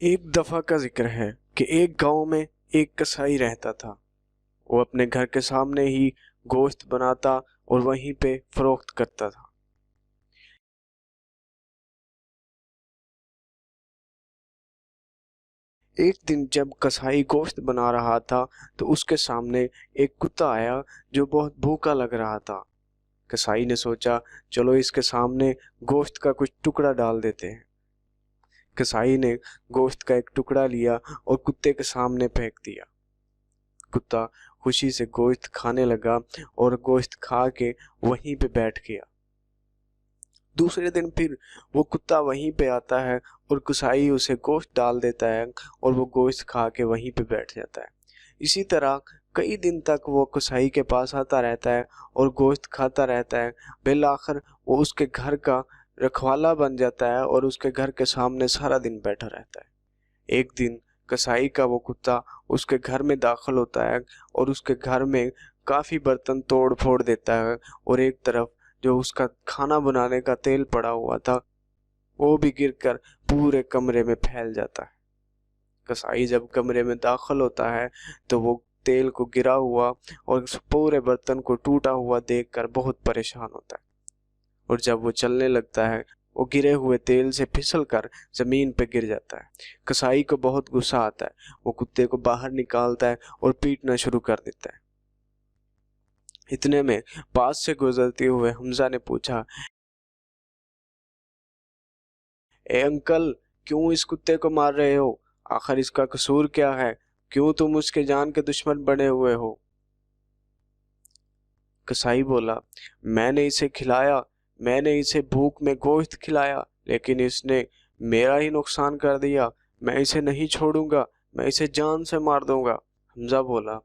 ایک دفعہ کا ذکر ہے کہ ایک گاؤں میں ایک کسائی رہتا تھا۔ وہ اپنے گھر کے سامنے ہی گوشت بناتا اور وہیں پہ فروخت کرتا تھا۔ ایک دن جب کسائی گوشت بنا رہا تھا تو اس کے سامنے ایک کتا آیا جو بہت بھوکا لگ رہا تھا۔ کسائی نے سوچا چلو اس کے سامنے گوشت کا کچھ ٹکڑا ڈال دیتے ہیں۔ کسائی نے گوشت کا ایک ٹکڑا لیا اور کتے کے سامنے پھینک دیا۔ کتا خوشی سے گوشت کھانے لگا اور گوشت کھا کے وہیں پہ بیٹھ گیا۔ دوسرے دن پھر وہ کتا وہیں پہ آتا ہے اور کسائی اسے گوشت ڈال دیتا ہے اور وہ گوشت کھا کے وہیں پہ بیٹھ جاتا ہے۔ اسی طرح کئی دن تک وہ کسائی کے پاس آتا رہتا ہے اور گوشت کھاتا رہتا ہے۔ بالآخر وہ اس کے گھر کا رکھوالا بن جاتا ہے اور اس کے گھر کے سامنے سارا دن بیٹھا رہتا ہے۔ ایک دن کسائی کا وہ کتا اس کے گھر میں داخل ہوتا ہے اور اس کے گھر میں کافی برتن توڑ پھوڑ دیتا ہے اور ایک طرف جو اس کا کھانا بنانے کا تیل پڑا ہوا تھا وہ بھی گر کر پورے کمرے میں پھیل جاتا ہے۔ کسائی جب کمرے میں داخل ہوتا ہے تو وہ تیل کو گرا ہوا اور اس پورے برتن کو ٹوٹا ہوا دیکھ کر بہت پریشان ہوتا ہے، اور جب وہ چلنے لگتا ہے وہ گرے ہوئے تیل سے پھسل کر زمین پہ گر جاتا ہے۔ کسائی کو بہت غصہ آتا ہے، وہ کتے کو باہر نکالتا ہے اور پیٹنا شروع کر دیتا ہے۔ اتنے میں پاس سے گزرتے ہوئے حمزہ نے پوچھا، اے انکل، کیوں اس کتے کو مار رہے ہو؟ آخر اس کا قصور کیا ہے؟ کیوں تم اس کے جان کے دشمن بنے ہوئے ہو؟ کسائی بولا، میں نے اسے کھلایا، میں نے اسے بھوک میں گوشت کھلایا، لیکن اس نے میرا ہی نقصان کر دیا۔ میں اسے نہیں چھوڑوں گا، میں اسے جان سے مار دوں گا۔ حمزہ بولا،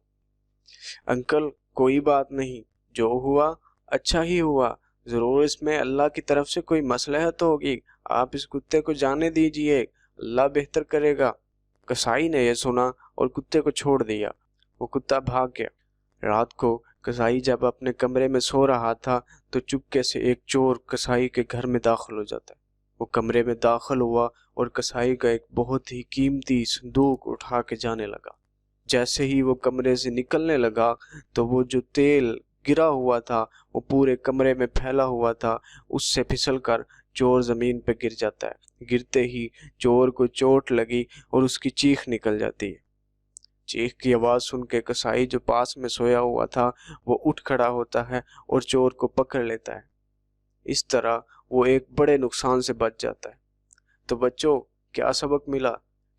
انکل کوئی بات نہیں، جو ہوا اچھا ہی ہوا، ضرور اس میں اللہ کی طرف سے کوئی مصلحت ہوگی، آپ اس کتے کو جانے دیجئے، اللہ بہتر کرے گا۔ کسائی نے یہ سنا اور کتے کو چھوڑ دیا، وہ کتا بھاگ گیا۔ رات کو کسائی جب اپنے کمرے میں سو رہا تھا تو چپکے سے ایک چور کسائی کے گھر میں داخل ہو جاتا ہے۔ وہ کمرے میں داخل ہوا اور کسائی کا ایک بہت ہی قیمتی صندوق اٹھا کے جانے لگا۔ جیسے ہی وہ کمرے سے نکلنے لگا تو وہ جو تیل گرا ہوا تھا وہ پورے کمرے میں پھیلا ہوا تھا، اس سے پھسل کر چور زمین پہ گر جاتا ہے۔ گرتے ہی چور کو چوٹ لگی اور اس کی چیخ نکل جاتی ہے۔ چیخ کی آواز سن کے کسائی جو پاس میں سویا ہوا تھا وہ اٹھ کھڑا ہوتا ہے اور چور کو پکڑ لیتا ہے۔ اس طرح وہ ایک بڑے نقصان سے بچ جاتا ہے۔ تو بچوں، کیا سبق ملا؟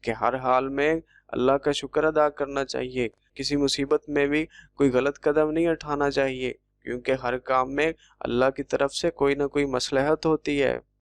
کہ ہر حال میں اللہ کا شکر ادا کرنا چاہیے، کسی مصیبت میں بھی کوئی غلط قدم نہیں اٹھانا چاہیے، کیونکہ ہر کام میں اللہ کی طرف سے کوئی نہ کوئی مصلحت ہوتی ہے۔